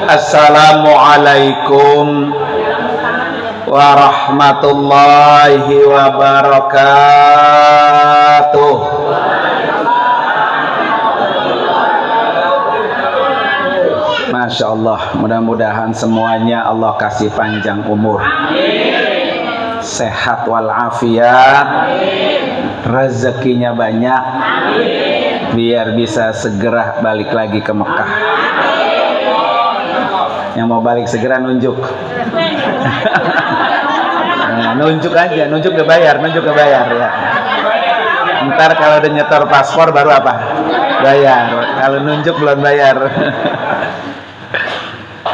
Assalamualaikum warahmatullahi wabarakatuh. Masya Allah, mudah-mudahan semuanya Allah kasih panjang umur, sehat walafiat, rezekinya banyak, biar bisa segera balik lagi ke Mekah. Yang mau balik segera nunjuk. Nah, nunjuk aja, nunjuk gak bayar ya. Ntar kalau udah nyetor paspor baru apa? Bayar. Kalau nunjuk belum bayar.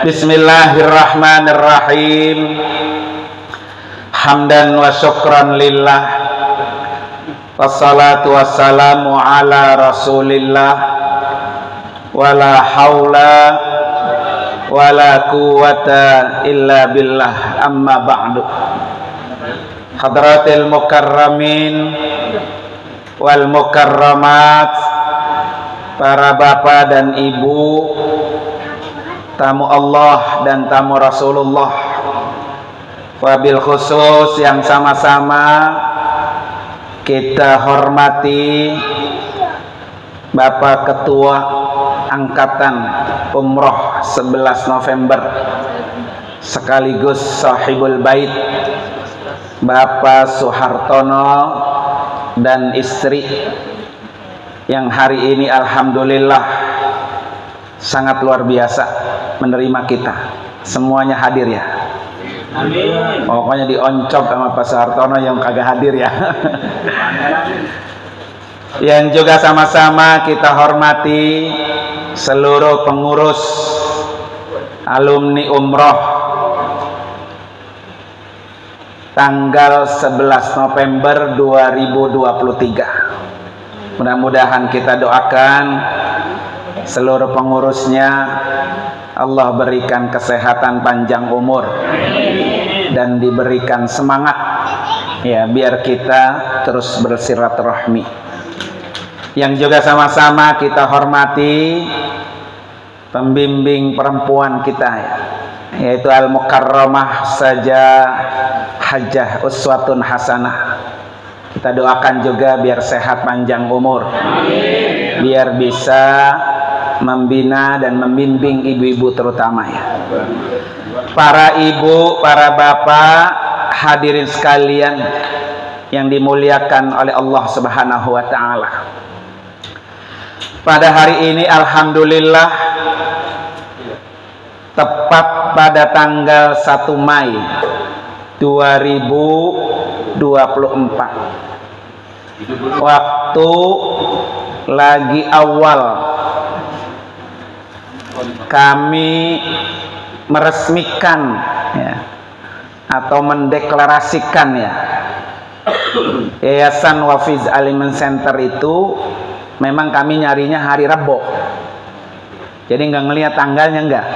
Bismillahirrahmanirrahim. Hamdan wa syukran lillah. Wassalatu wassalamu ala rasulillah. Wala hawla wala quwwata illa billah, amma ba'du. Hadratil mukarramin wal mukarramat, para bapak dan ibu, tamu Allah dan tamu Rasulullah, wabil khusus yang sama-sama kita hormati Bapak Ketua Angkatan Umroh 11 November sekaligus sahibul bait Bapak Suhartono dan istri yang hari ini alhamdulillah sangat luar biasa menerima kita. Semuanya hadir ya. Amin. Pokoknya dioncop sama Pak Suhartono yang kagak hadir ya. Yang juga sama-sama kita hormati seluruh pengurus alumni umroh tanggal 11 November 2023. Mudah-mudahan kita doakan seluruh pengurusnya Allah berikan kesehatan panjang umur dan diberikan semangat ya, biar kita terus bersilaturahmi. Yang juga sama-sama kita hormati pembimbing perempuan kita ya, yaitu Al-Mukarramah saja Hajjah Uswatun Hasanah. Kita doakan juga biar sehat panjang umur, biar bisa membina dan membimbing ibu-ibu terutama ya. Para ibu, para bapak, hadirin sekalian yang dimuliakan oleh Allah Subhanahu wa taala. Pada hari ini alhamdulillah tepat pada tanggal 1 Mai 2024, waktu lagi awal kami meresmikan ya, atau mendeklarasikan ya, Yayasan Wafiz Aliman Center itu memang kami nyarinya hari Rabu. Jadi nggak ngelihat tanggalnya, nggak,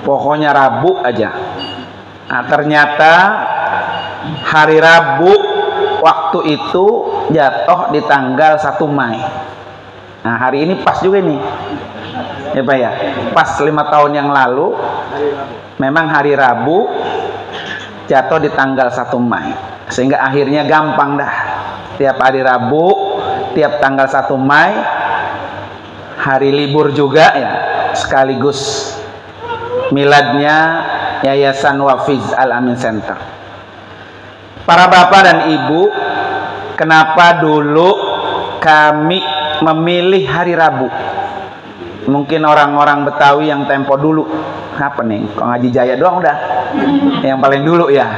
pokoknya Rabu aja. Nah, ternyata hari Rabu waktu itu jatuh di tanggal 1 Mai. Nah, hari ini pas juga nih ya Pak ya, pas 5 tahun yang lalu memang hari Rabu jatuh di tanggal 1 Mai, sehingga akhirnya gampang dah, tiap hari Rabu, tiap tanggal 1 Mai hari libur juga ya, sekaligus miladnya Yayasan Wafiz Al-Amin Center. Para bapak dan ibu, kenapa dulu kami memilih hari Rabu? Mungkin orang-orang Betawi yang tempo dulu, apa nih, kok Ngaji Jaya doang udah yang paling dulu ya,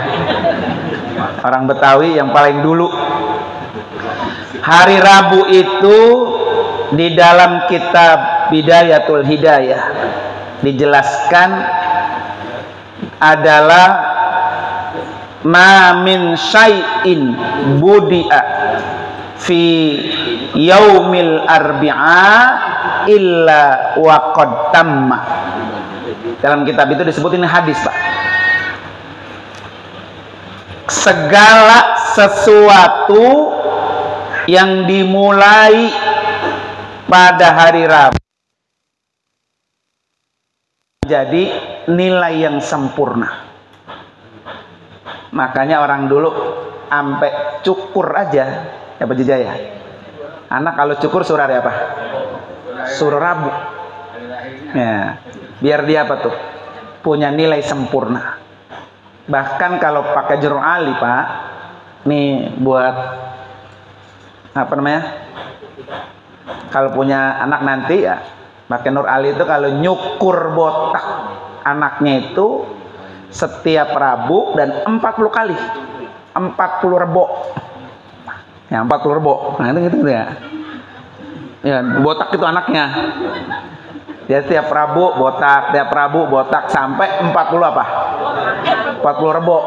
orang Betawi yang paling dulu. Hari Rabu itu di dalam kitab Bidayatul Hidayah dijelaskan adalah ma min syai'in budi'a fi yaumil arbi'a illa wa qad tamma. Dalam kitab itu disebut, ini hadis Pak, segala sesuatu yang dimulai pada hari Rabu menjadi nilai yang sempurna. Makanya orang dulu sampai cukur aja, ya Pak Jaya. Anak kalau cukur suruh hari apa? Suruh Rabu. Ya, biar dia apa tuh? Punya nilai sempurna. Bahkan kalau pakai jeruk ali, Pak, nih buat apa namanya? Kalau punya anak nanti ya pakai Nur Ali itu kalau nyukur botak anaknya itu setiap Rabu dan 40 kali. 40 rebo. Ya, 40 rebo. Nah, itu gitu ya. Ya, botak itu anaknya. Dia tiap Rabu botak sampai 40 apa? 40 rebo.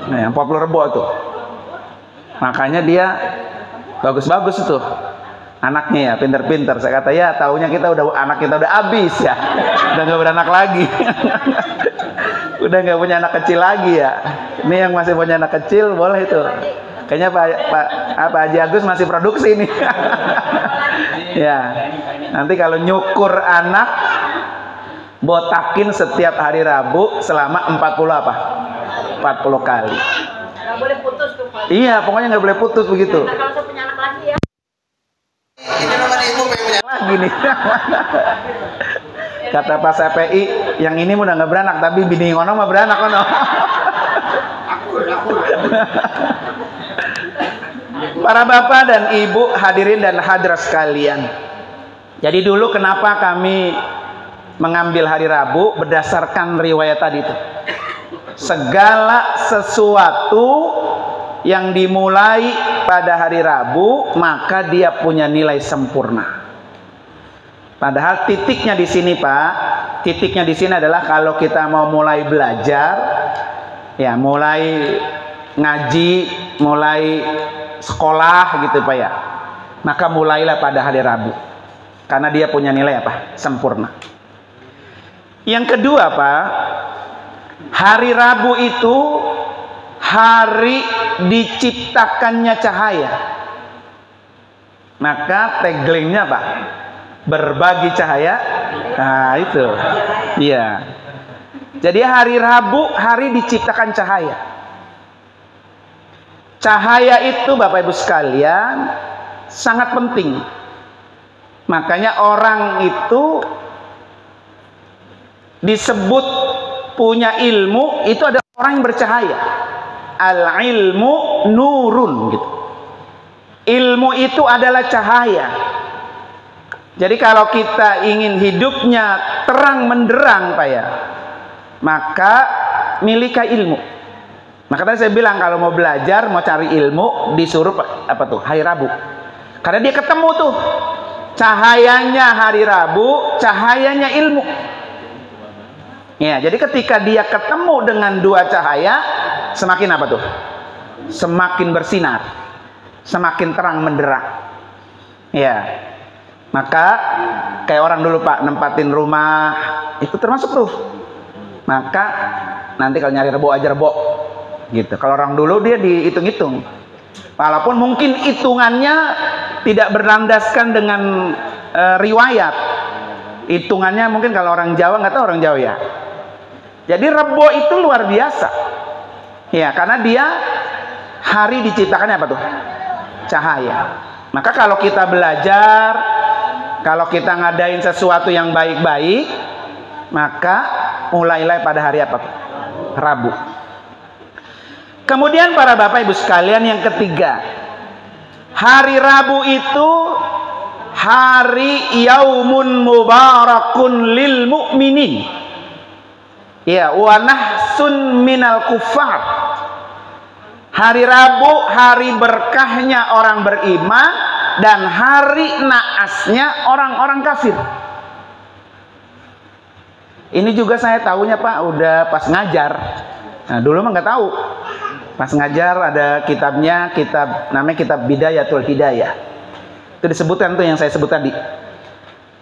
Nah, 40 rebo itu. Makanya dia bagus-bagus itu. Anaknya ya pinter-pinter. Saya kata ya taunya anak kita udah habis ya. Udah nggak beranak lagi. Udah nggak punya anak kecil lagi ya. Ini yang masih punya anak kecil boleh itu. Kayaknya Pak Haji Agus masih produksi nih. Ya. Nanti kalau nyukur anak botakin setiap hari Rabu selama 40 apa? 40 kali. Nggak boleh putus tuh, Pak. Iya, pokoknya nggak boleh putus begitu. Nah, kalau saya punya anak lagi ya. Ini namanya ibu pengen Lagi nih. Kata Pak CPI, yang ini udah nggak beranak, tapi bini ngono mah beranak kono. Para bapak dan ibu, hadirin dan hadirat sekalian. Jadi dulu kenapa kami mengambil hari Rabu berdasarkan riwayat tadi itu. Segala sesuatu yang dimulai pada hari Rabu maka dia punya nilai sempurna. Padahal titiknya di sini, Pak, titiknya di sini adalah kalau kita mau mulai belajar, ya mulai ngaji, mulai sekolah gitu, Pak ya. Maka mulailah pada hari Rabu. Karena dia punya nilai apa? Sempurna. Yang kedua, Pak, hari Rabu itu hari diciptakannya cahaya. Maka tagline-nya apa? Berbagi cahaya. Nah, itu. Iya. Jadi hari Rabu hari diciptakan cahaya. Cahaya itu Bapak Ibu sekalian sangat penting. Makanya orang itu disebut punya ilmu itu ada orang yang bercahaya. Al ilmu nurun gitu. Ilmu itu adalah cahaya. Jadi kalau kita ingin hidupnya terang menderang, Pak ya, maka miliki ilmu. Maka tadi saya bilang kalau mau belajar, mau cari ilmu, disuruh apa tuh? Hari Rabu. Karena dia ketemu tuh cahayanya hari Rabu, cahayanya ilmu. Ya, jadi ketika dia ketemu dengan dua cahaya, semakin apa tuh? Semakin bersinar, semakin terang menderang. Ya, maka kayak orang dulu Pak nempatin rumah itu termasuk tuh. Maka nanti kalau nyari rebo aja rebo, gitu. Kalau orang dulu dia dihitung-hitung, walaupun mungkin hitungannya tidak berlandaskan dengan riwayat. Hitungannya mungkin kalau orang Jawa nggak tahu orang Jawa ya. Jadi rebo itu luar biasa. Ya, karena dia hari diciptakannya apa tuh? Cahaya. Maka kalau kita belajar, kalau kita ngadain sesuatu yang baik-baik, maka mulailah pada hari apa tuh? Rabu. Kemudian para Bapak Ibu sekalian yang ketiga, hari Rabu itu hari yaumun mubarakun lil mu'minin. Ya, wa nahsun minal kufar. Hari Rabu hari berkahnya orang beriman dan hari naasnya orang-orang kafir. Ini juga saya tahunya Pak udah pas ngajar. Nah, dulu mah nggak tahu. Pas ngajar ada kitabnya, namanya kitab Bidayatul Hidayah. Itu disebutkan tuh yang saya sebut tadi.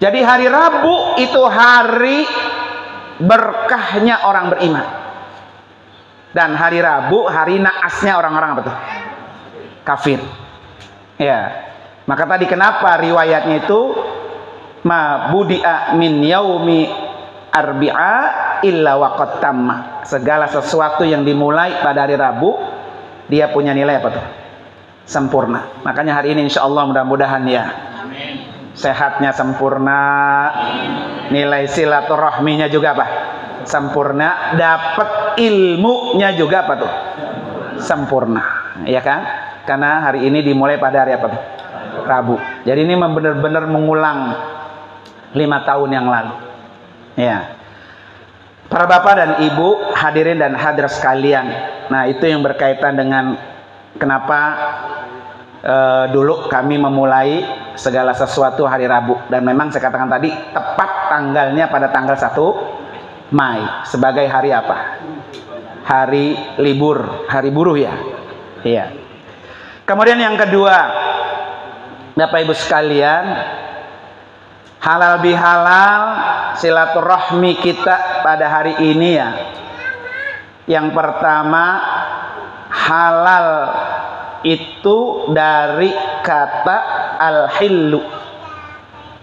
Jadi hari Rabu itu hari berkahnya orang beriman. Dan hari Rabu hari naasnya orang-orang apa tuh? Kafir. Ya. Maka tadi kenapa riwayatnya itu ma budi'a min yaumi arbi'a illa waqad tamma. Segala sesuatu yang dimulai pada hari Rabu dia punya nilai apa tuh? Sempurna. Makanya hari ini insya Allah mudah-mudahan ya, sehatnya sempurna, nilai silaturahminya juga apa? Sempurna, dapat ilmunya juga apa tuh? Sempurna, ya kan? Karena hari ini dimulai pada hari apa tuh? Rabu. Jadi ini benar-benar mengulang 5 tahun yang lalu. Ya. Para bapak dan ibu, hadirin dan hadirat sekalian. Nah, itu yang berkaitan dengan kenapa dulu kami memulai segala sesuatu hari Rabu. Dan memang saya katakan tadi, tepat tanggalnya pada tanggal 1 Mei sebagai hari apa? Hari libur, hari buruh ya. Iya. Kemudian yang kedua, Bapak Ibu sekalian, halal bihalal silaturahmi kita pada hari ini ya. Yang pertama, halal itu dari kata al-hillu.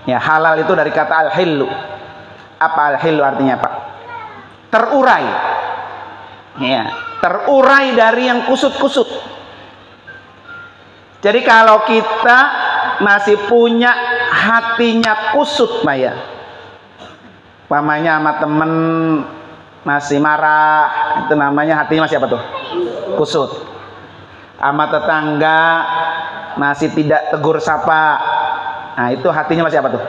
Ya, halal itu dari kata al-hillu. Apa al-hillu artinya, Pak? Terurai. Ya, terurai dari yang kusut-kusut. Jadi kalau kita masih punya hatinya kusut, Pak ya, umpamanya sama temen masih marah, itu namanya hatinya masih apa tuh? Kusut. Sama tetangga masih tidak tegur sapa, nah itu hatinya masih apa tuh?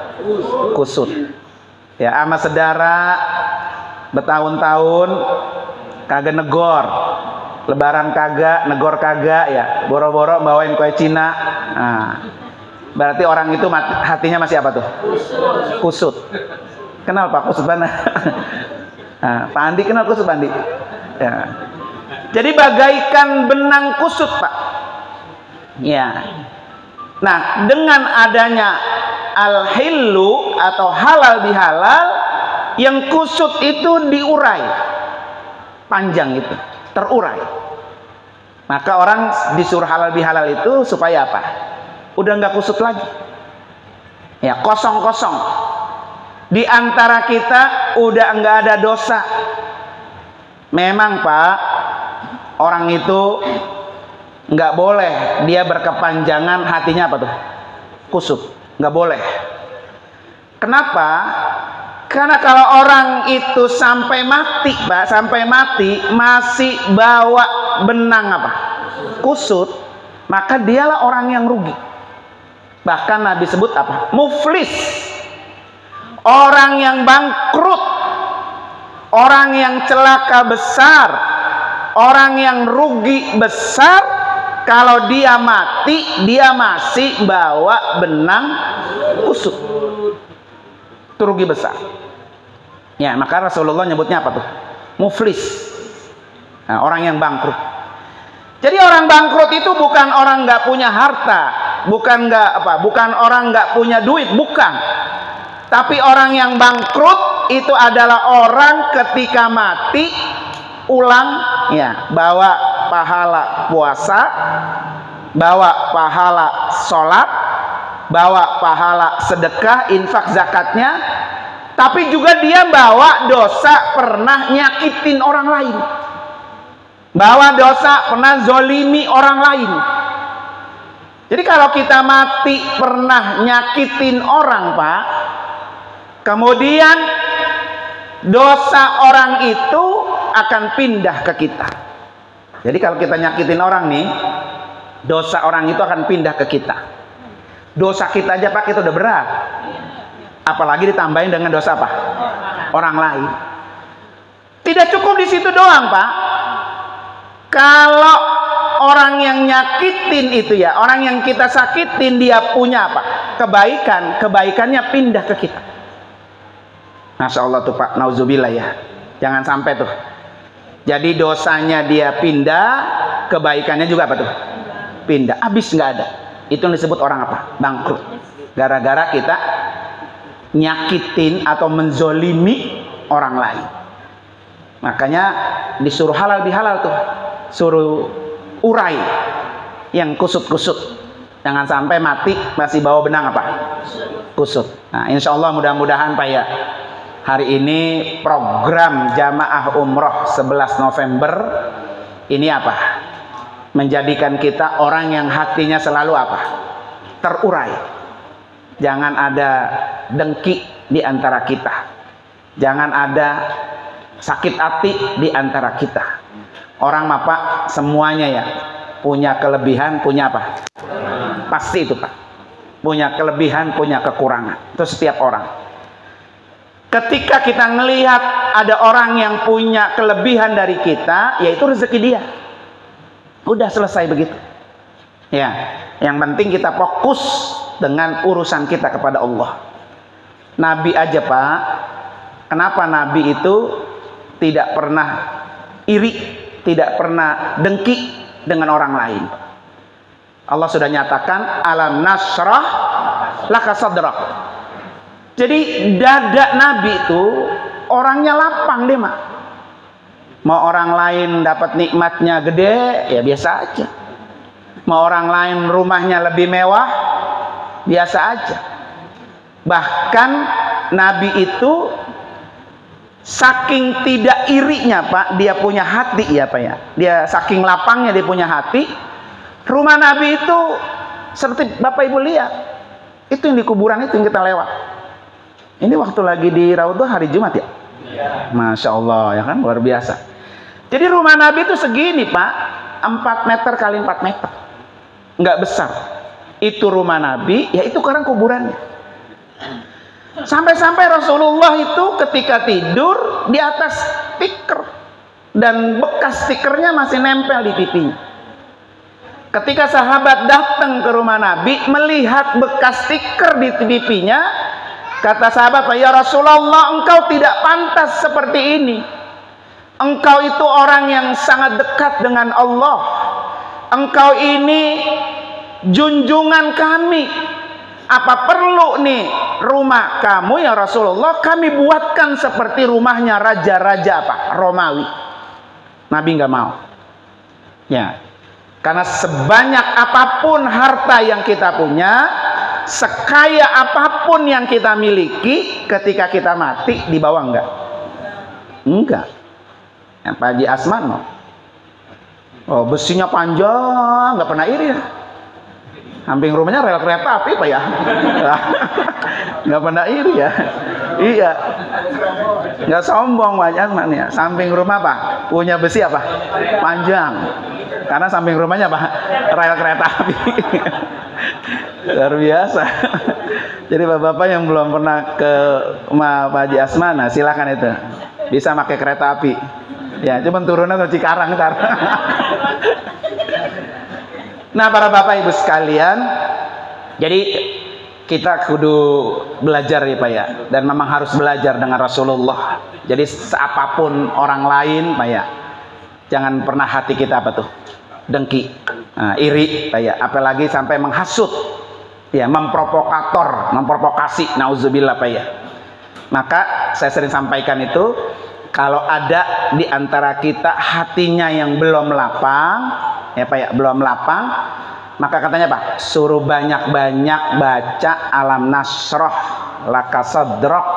Kusut. Ya, sama saudara bertahun-tahun kagak negor, lebaran kagak, negor kagak ya, boro-boro bawain kue Cina. Nah, berarti orang itu hatinya masih apa tuh? Kusut. Kenal Pak kusut mana? Nah, Pak Andi kenal kusut Pak Andi? Ya. Jadi bagaikan benang kusut Pak. Ya. Nah, dengan adanya al-hillu atau halal bihalal, yang kusut itu diurai, panjang itu, terurai. Maka orang disuruh halal bihalal itu supaya apa? Udah nggak kusut lagi. Ya, kosong-kosong. Di antara kita udah nggak ada dosa. Memang Pak, orang itu nggak boleh dia berkepanjangan hatinya apa tuh? Kusut. Nggak boleh. Kenapa? Karena kalau orang itu sampai mati, Pak, sampai mati masih bawa benang apa? Kusut, maka dialah orang yang rugi. Bahkan Nabi sebut apa? Muflis. Orang yang bangkrut, orang yang celaka besar, orang yang rugi besar kalau dia mati dia masih bawa benang kusut. Itu rugi besar. Ya, maka Rasulullah nyebutnya apa tuh? Muflis. Nah, orang yang bangkrut. Jadi orang bangkrut itu bukan orang nggak punya harta, bukan orang nggak punya duit, bukan. Tapi orang yang bangkrut itu adalah orang ketika mati ulang ya, bawa pahala puasa, bawa pahala sholat, bawa pahala sedekah, infak zakatnya, tapi juga dia bawa dosa pernah nyakitin orang lain, bawa dosa pernah zolimi orang lain. Jadi kalau kita mati pernah nyakitin orang Pak, kemudian dosa orang itu akan pindah ke kita. Jadi kalau kita nyakitin orang nih, dosa orang itu akan pindah ke kita. Dosa kita aja Pak, kita udah berat. Apalagi ditambahin dengan dosa apa? Orang lain. Tidak cukup di situ doang Pak. Kalau orang yang nyakitin itu ya, orang yang kita sakitin dia punya apa? Kebaikan, kebaikannya pindah ke kita. Masya Allah tuh Pak, nauzubillah ya. Jangan sampai tuh. Jadi dosanya dia pindah, kebaikannya juga apa tuh? Pindah, habis nggak ada. Itu yang disebut orang apa? Bangkrut. Gara-gara kita nyakitin atau menzolimi orang lain. Makanya disuruh halal bihalal tuh, suruh urai yang kusut-kusut. Jangan sampai mati masih bawa benang apa? Kusut. Nah, insya Allah mudah-mudahan Pak ya, Hari ini program jamaah umroh 11 November ini apa? Menjadikan kita orang yang hatinya selalu apa? Terurai. Jangan ada dengki di antara kita. Jangan ada sakit hati di antara kita. Orang apa? Semuanya ya punya kelebihan, punya apa? Pasti itu Pak. Punya kelebihan, punya kekurangan. Itu setiap orang. Ketika kita melihat ada orang yang punya kelebihan dari kita, yaitu rezeki dia. Udah selesai begitu. Ya, yang penting kita fokus dengan urusan kita kepada Allah. Nabi aja Pak, kenapa Nabi itu tidak pernah iri, tidak pernah dengki dengan orang lain? Allah sudah nyatakan alam nasrah laka sadrak. Jadi dada Nabi itu orangnya lapang deh Mak. Mau orang lain dapat nikmatnya gede, ya biasa aja. Mau orang lain rumahnya lebih mewah, biasa aja. Bahkan Nabi itu saking tidak irinya Pak, dia punya hati ya Pak ya. Dia saking lapangnya dia punya hati. Rumah Nabi itu seperti Bapak Ibu lihat, itu yang di kuburan itu yang kita lewat. Ini waktu lagi di Raudhah hari Jumat ya? Masya Allah ya kan, luar biasa. Jadi rumah Nabi itu segini Pak, 4 meter kali 4 meter, nggak besar. Itu rumah Nabi, ya itu sekarang kuburannya. Sampai-sampai Rasulullah itu ketika tidur di atas tikar, dan bekas tikernya masih nempel di pipinya. Ketika sahabat datang ke rumah Nabi melihat bekas stiker di pipinya, kata sahabat, ya Rasulullah, engkau tidak pantas seperti ini. Engkau itu orang yang sangat dekat dengan Allah. Engkau ini junjungan kami. Apa perlu nih rumah kamu ya Rasulullah kami buatkan seperti rumahnya raja-raja apa? Romawi. Nabi nggak mau. Ya. Karena sebanyak apapun harta yang kita punya, sekaya apapun yang kita miliki, ketika kita mati dibawa enggak? Enggak. Yang Pak Haji Asman no. Oh, besinya panjang, nggak pernah iri ya. Samping rumahnya rel kereta api Pak ya. Nggak pernah iri ya. Iya. Nggak sombong Pak Haji Asman ya. Samping rumah Pak punya besi apa? Panjang. Karena samping rumahnya Pak rel kereta api. Luar biasa. Jadi bapak-bapak yang belum pernah ke rumah Pak Haji Asman, nah silakan itu. Bisa pakai kereta api. Ya, cuma turunnya ke Cikarang ntar. Nah, para bapak ibu sekalian, jadi kita kudu belajar ya Pak ya, dan memang harus belajar dengan Rasulullah. Jadi seapapun orang lain Pak ya, jangan pernah hati kita apa tuh? Dengki, iri Pak ya, apalagi sampai menghasut, ya, memprovokasi, nauzubillah Pak ya. Maka saya sering sampaikan itu, kalau ada di antara kita hatinya yang belum lapang, ya Pak ya, belum lapang, maka katanya Pak, suruh banyak-banyak baca alam nasroh laka sadrak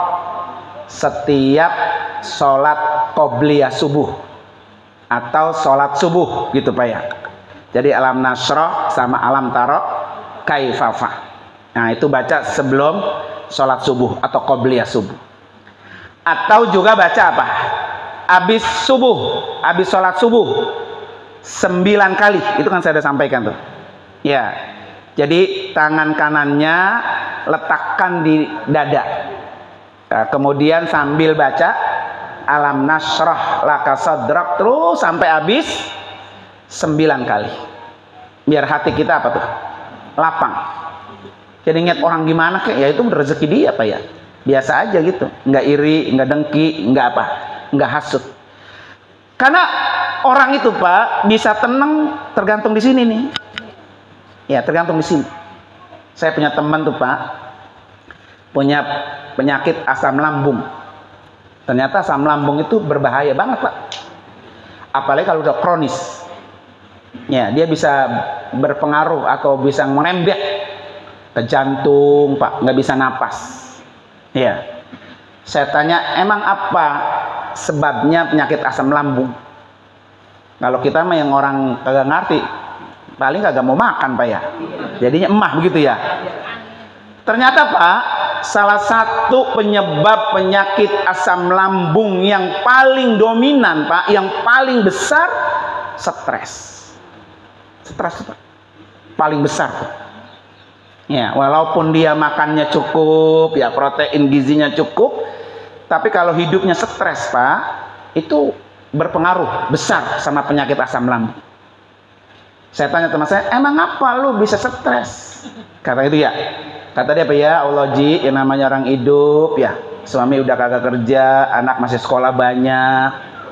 setiap sholat qobliyah subuh atau sholat subuh gitu Pak ya. Jadi alam nasroh sama alam tarok kaifafah. Nah itu baca sebelum sholat subuh atau qobliyah subuh. Atau juga baca apa? Habis subuh, habis sholat subuh 9 kali. Itu kan saya sudah sampaikan tuh. Ya. Jadi tangan kanannya letakkan di dada. Nah, kemudian sambil baca alam nasrah laka sadrak terus sampai habis 9 kali. Biar hati kita apa tuh? Lapang. Jadi ingat orang gimana kayak, ya itu rezeki dia Pak ya. Biasa aja gitu, nggak iri, nggak dengki, nggak apa, nggak hasut. Karena orang itu Pak bisa tenang tergantung di sini nih. Ya tergantung di sini. Saya punya teman tuh Pak, punya penyakit asam lambung. Ternyata asam lambung itu berbahaya banget Pak. Apalagi kalau udah kronis. Ya dia bisa berpengaruh atau bisa merembet ke jantung Pak, nggak bisa napas. Ya, Saya tanya, emang apa sebabnya penyakit asam lambung? Kalau kita mah yang orang kagak ngerti, paling kagak mau makan Pak ya. Jadinya emah begitu ya. Ternyata Pak, salah satu penyebab penyakit asam lambung yang paling dominan Pak, yang paling besar, stres. Stres Pak, paling besar Pak. Ya, walaupun dia makannya cukup, ya protein gizinya cukup, tapi kalau hidupnya stres Pak, itu berpengaruh besar sama penyakit asam lambung. Saya tanya teman saya, emang apa lu bisa stres? Kata itu ya. Kata dia apa ya, Allah Ji, yang namanya orang hidup ya, suami udah kagak kerja, anak masih sekolah banyak,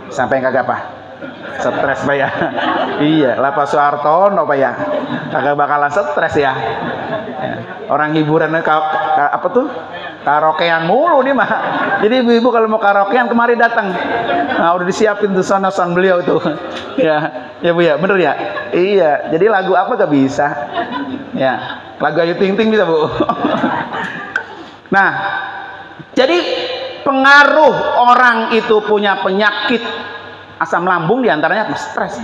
sampai kagak apa? Stres Pak ya. Iya, Lapa Soehartono Pak ya, kagak bakalan stres ya. Orang hiburan apa tuh? Karaokean mulu nih mah. Jadi ibu-ibu kalau mau karaokean kemari datang. Nah, udah disiapin tuh sound beliau tuh. Ya, ya Bu ya, bener ya? Iya, jadi lagu apa gak bisa? Ya, lagu Ayu Ting Ting bisa Bu. Nah, jadi pengaruh orang itu punya penyakit asam lambung diantaranya stres.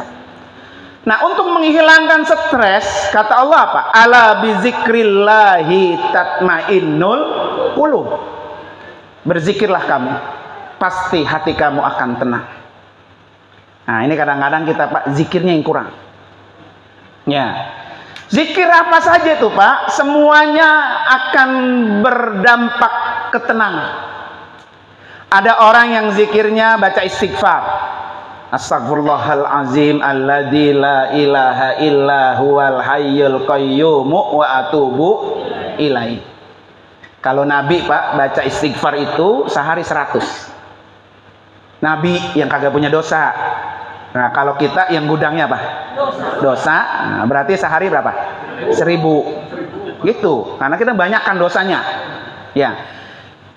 Nah, untuk menghilangkan stres, kata Allah apa? Ala bizikrillahi tatmainnul qulub. Berzikirlah kamu, pasti hati kamu akan tenang. Nah, ini kadang-kadang kita Pak, zikirnya yang kurang. Ya. Zikir apa saja itu Pak, semuanya akan berdampak ketenangan. Ada orang yang zikirnya baca istighfar. Astagfirullahalazim alladzi la ilaha illa huwal hayyul qayyum wa atubu ilaihi. Kalau Nabi Pak baca istighfar itu sehari 100. Nabi yang kagak punya dosa. Nah, kalau kita yang gudangnya apa? Dosa. Nah, berarti sehari berapa? 1000. Gitu. Karena kita banyakkan dosanya. Ya.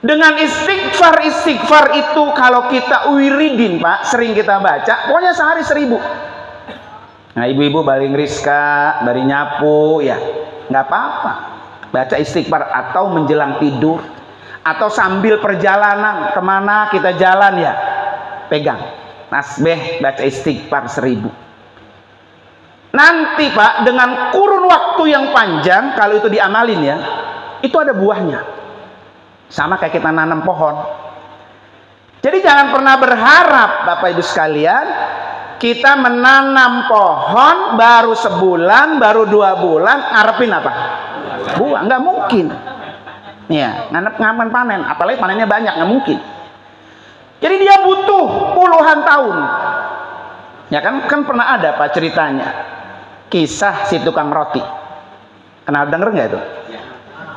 Dengan istighfar itu kalau kita wiridin Pak, sering kita baca, pokoknya sehari 1000. Nah, ibu-ibu baling riska, bari nyapu, ya nggak apa-apa. Baca istighfar atau menjelang tidur, atau sambil perjalanan kemana kita jalan ya, pegang tasbih, baca istighfar 1000. Nanti Pak, dengan kurun waktu yang panjang, kalau itu diamalin ya, itu ada buahnya. Sama kayak kita nanam pohon. Jadi jangan pernah berharap Bapak Ibu sekalian, kita menanam pohon baru sebulan, baru 2 bulan, ngarepin apa? Buah, nggak mungkin. Ya, ngapain panen, apalagi panennya banyak, nggak mungkin. Jadi dia butuh puluhan tahun. Ya kan pernah ada Pak ceritanya, kisah si tukang roti. Kenal denger nggak itu?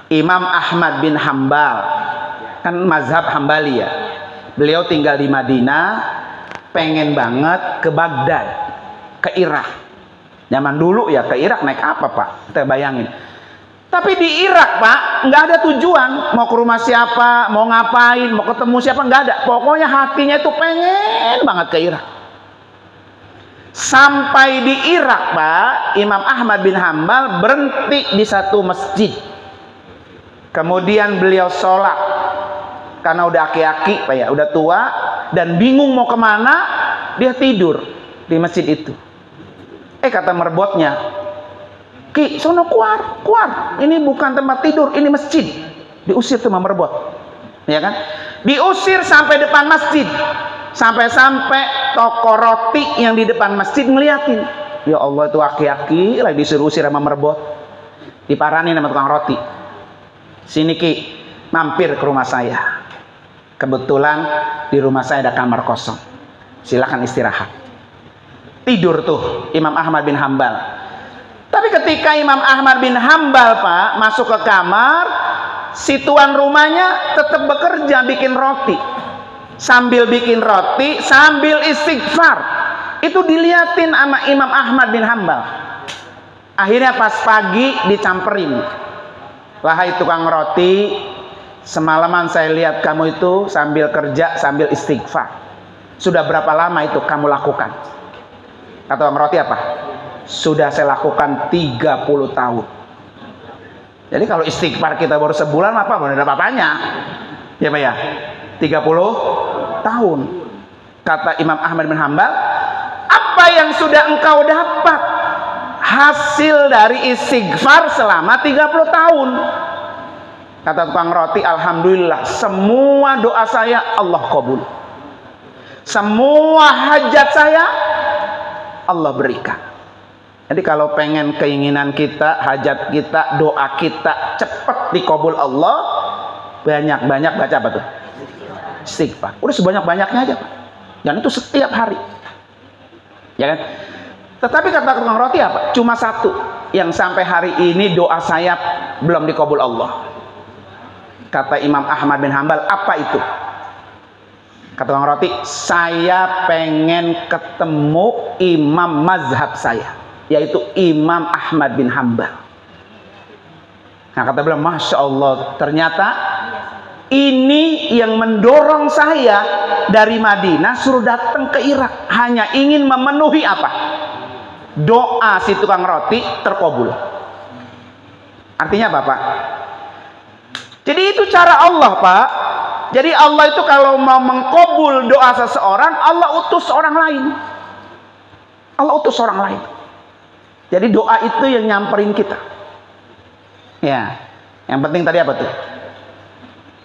Imam Ahmad bin Hambal, kan mazhab Hambali ya. Beliau tinggal di Madinah, pengen banget ke Baghdad, ke Irak. Zaman dulu ya ke Irak naik apa Pak? Kita bayangin. Tapi di Irak Pak nggak ada tujuan, mau ke rumah siapa, mau ngapain, mau ketemu siapa, nggak ada. Pokoknya hatinya itu pengen banget ke Irak. Sampai di Irak Pak, Imam Ahmad bin Hambal berhenti di satu masjid. Kemudian beliau sholat karena udah aki-aki Pak ya, udah tua dan bingung mau kemana, dia tidur di masjid itu. Kata merbotnya, Ki, sono keluar, ini bukan tempat tidur, ini masjid. Diusir tuh sama merbot, ya kan? Diusir sampai depan masjid, sampai toko roti yang di depan masjid ngeliatin. Ya Allah, itu aki-aki lagi disuruh usir sama merbot, diparanin sama tukang roti. Sini Ki, mampir ke rumah saya. Kebetulan di rumah saya ada kamar kosong. Silakan istirahat. Tidur tuh Imam Ahmad bin Hambal. Tapi ketika Imam Ahmad bin Hambal Pak masuk ke kamar, si tuan rumahnya tetap bekerja bikin roti. Sambil bikin roti, sambil istighfar. Itu diliatin sama Imam Ahmad bin Hambal. Akhirnya pas pagi dicamperin. Wahai tukang roti, semalaman saya lihat kamu itu sambil kerja, sambil istighfar. Sudah berapa lama itu kamu lakukan? Kata tukang roti apa? Sudah saya lakukan 30 tahun. Jadi kalau istighfar kita baru sebulan apa? Belum ada apa-apanya. Ya Pak ya? 30 tahun. Kata Imam Ahmad bin Hambal, apa yang sudah engkau dapat hasil dari istighfar selama 30 tahun? Kata tukang roti, alhamdulillah, semua doa saya Allah kabul. Semua hajat saya Allah berikan. Jadi kalau pengen keinginan kita, hajat kita, doa kita cepat dikabul Allah, banyak-banyak baca apa tuh? Istighfar. Udah sebanyak-banyaknya aja, Pak. Dan itu setiap hari. Ya kan? Tetapi kata tukang roti apa? Cuma satu yang sampai hari ini doa saya belum dikabul Allah. Kata Imam Ahmad bin Hambal, apa itu? Kata tukang roti, saya pengen ketemu imam mazhab saya, yaitu Imam Ahmad bin Hambal. Nah, kata beliau, Masya Allah, ternyata ini yang mendorong saya dari Madinah suruh datang ke Irak, hanya ingin memenuhi apa? Doa si tukang roti terkabul. Artinya apa, Pak? Jadi itu cara Allah, Pak. Jadi Allah itu kalau mau mengkabul doa seseorang, Allah utus orang lain. Allah utus orang lain. Jadi doa itu yang nyamperin kita. Ya, yang penting tadi apa tuh?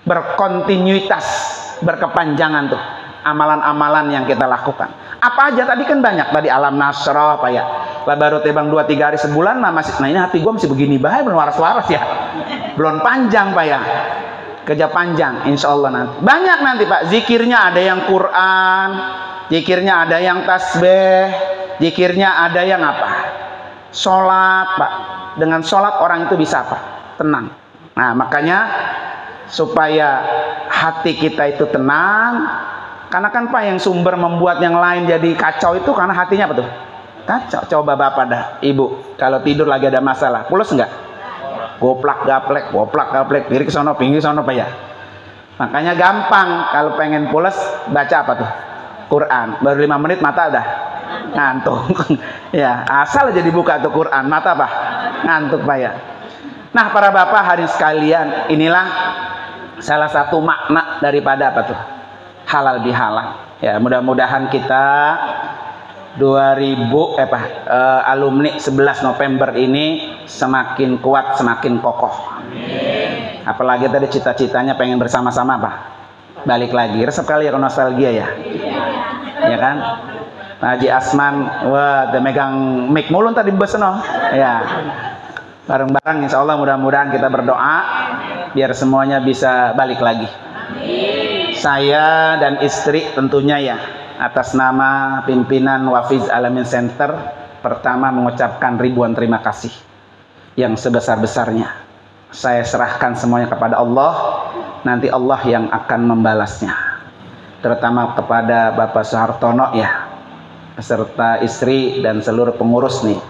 Berkontinuitas, berkepanjangan tuh amalan-amalan yang kita lakukan. Apa aja tadi kan banyak, tadi alam nasrah apa ya, lah baru tebang 2-3 hari sebulan mah masih, nah ini hati gue masih begini bahaya, belum waras-waras ya, belum panjang Pak ya, kerja panjang insya Allah nanti banyak nanti Pak. Zikirnya ada yang Quran, zikirnya ada yang tasbih, zikirnya ada yang apa, sholat Pak. Dengan sholat orang itu bisa apa? Tenang. Nah makanya supaya hati kita itu tenang, karena kan Pak yang sumber membuat yang lain jadi kacau itu karena hatinya apa tuh? Kacau. Coba Bapak dah, Ibu, kalau tidur lagi ada masalah, pulas enggak? Goplak gaplek, kiri ke sono, pinggir sono Pak ya. Makanya gampang kalau pengen pulas baca apa tuh? Quran. Baru 5 menit mata udah ngantuk. Ya, asal aja dibuka tuh Quran, mata Pak ngantuk Pak ya. Nah, para Bapak hadirin sekalian, inilah salah satu makna daripada apa tuh? Halal bihalal. Ya, mudah-mudahan kita alumni 11 November ini semakin kuat, semakin kokoh. Amin. Apalagi tadi cita-citanya pengen bersama-sama Pak. Balik lagi, resep kali ya nostalgia ya. Ya kan? Haji Asman, wah, udah megang mic mulu tadi beseno. Ya. Bareng-bareng insya Allah mudah-mudahan kita berdoa biar semuanya bisa balik lagi. Amin. Saya dan istri tentunya ya, atas nama pimpinan Wafiz Alamin Center, pertama mengucapkan ribuan terima kasih yang sebesar-besarnya. Saya serahkan semuanya kepada Allah, nanti Allah yang akan membalasnya. Terutama kepada Bapak Soehartono ya, beserta istri dan seluruh pengurus nih.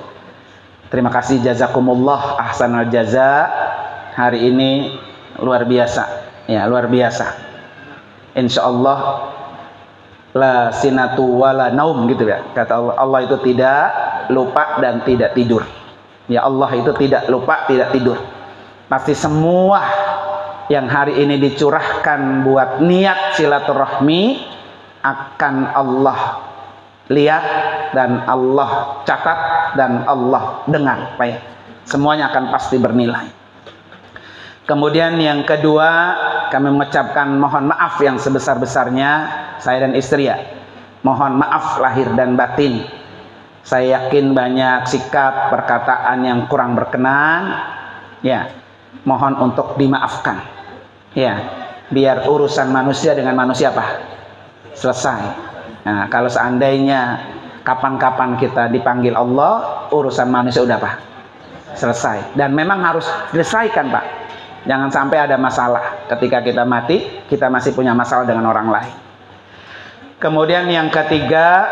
Terima kasih, jazakumullah ahsanal jaza. Hari ini luar biasa, ya luar biasa. Insya Allah la sinatu wala naum gitu ya. Kata Allah, Allah itu tidak lupa dan tidak tidur. Ya Allah itu tidak lupa, tidak tidur. Pasti semua yang hari ini dicurahkan buat niat silaturahmi akan Allah lihat dan Allah catat dan Allah dengar, Pak ya. Semuanya akan pasti bernilai. Kemudian yang kedua, kami mengucapkan mohon maaf yang sebesar-besarnya, saya dan istri ya. Mohon maaf lahir dan batin. Saya yakin banyak sikap perkataan yang kurang berkenan. Ya, mohon untuk dimaafkan. Ya, biar urusan manusia dengan manusia apa? Selesai. Nah, kalau seandainya kapan-kapan kita dipanggil Allah, urusan manusia udah apa? Selesai. Dan memang harus diselesaikan, Pak. Jangan sampai ada masalah ketika kita mati, kita masih punya masalah dengan orang lain. Kemudian yang ketiga,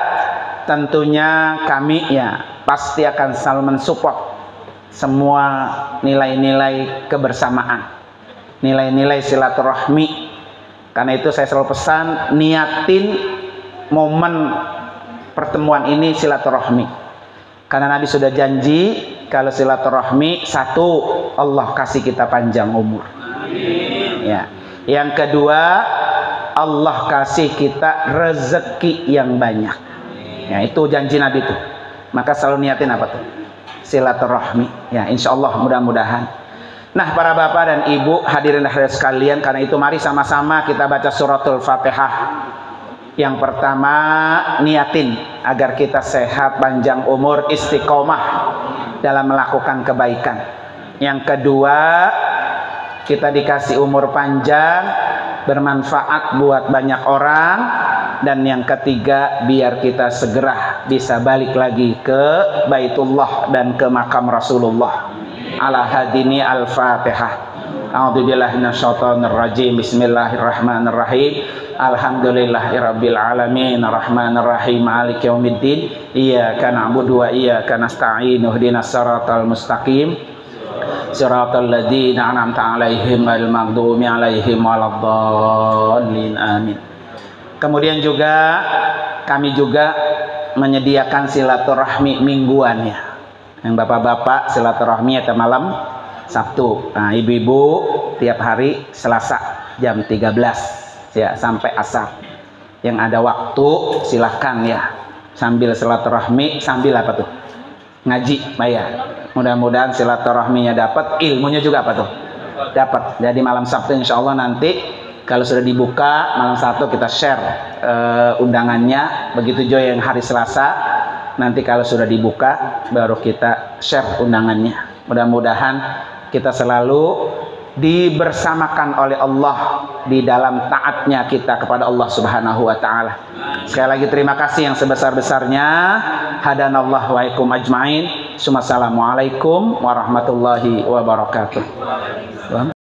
tentunya kami ya pasti akan selalu mensupport semua nilai-nilai kebersamaan, nilai-nilai silaturahmi. Karena itu saya selalu pesan, niatin momen pertemuan ini silaturahmi. Karena Nabi sudah janji, kalau silaturahmi satu, Allah kasih kita panjang umur. Amin. Ya. Yang kedua, Allah kasih kita rezeki yang banyak. Ya, itu janji Nabi itu. Maka selalu niatin apa tuh? Silaturahmi. Ya, insya Allah mudah-mudahan. Nah, para bapak dan ibu, hadirin hadirat sekalian, karena itu mari sama-sama kita baca suratul Fatihah. Yang pertama, niatin agar kita sehat, panjang umur, istiqomah dalam melakukan kebaikan. Yang kedua, kita dikasih umur panjang, bermanfaat buat banyak orang. Dan yang ketiga, biar kita segera bisa balik lagi ke Baitullah dan ke makam Rasulullah. Ala hadini al-Fatihah. A'udzubillahi minasyaitonir rajim. Bismillahirrahmanirrahim. Alhamdulillahirabbil alamin, arrahmanir rahim, maliki yaumiddin. Iyyaka na'budu wa iyyaka nasta'in. Ihdinas siratal mustaqim. Siratal ladzina an'amta 'alaihim ghairil maghdubi 'alaihim waladdallin. Amin. Kemudian juga kami juga menyediakan silaturahmi mingguan ya. Yang bapak-bapak silaturahmi atau malam Sabtu. Nah, ibu-ibu tiap hari Selasa jam 13 ya sampai asar. Yang ada waktu silahkan ya. Sambil silaturahmi, sambil apa tuh? Ngaji, bayar. Mudah-mudahan silaturahminya dapat, ilmunya juga apa tuh? Dapat. Jadi malam Sabtu insya Allah nanti kalau sudah dibuka malam Sabtu kita share undangannya. Begitu juga yang hari Selasa. Nanti kalau sudah dibuka baru kita share undangannya. Mudah-mudahan kita selalu dibersamakan oleh Allah di dalam taatnya kita kepada Allah Subhanahu wa taala. Sekali lagi terima kasih yang sebesar-besarnya. Hadanallahu wa ikum ajmain. Assalamualaikum warahmatullahi wabarakatuh.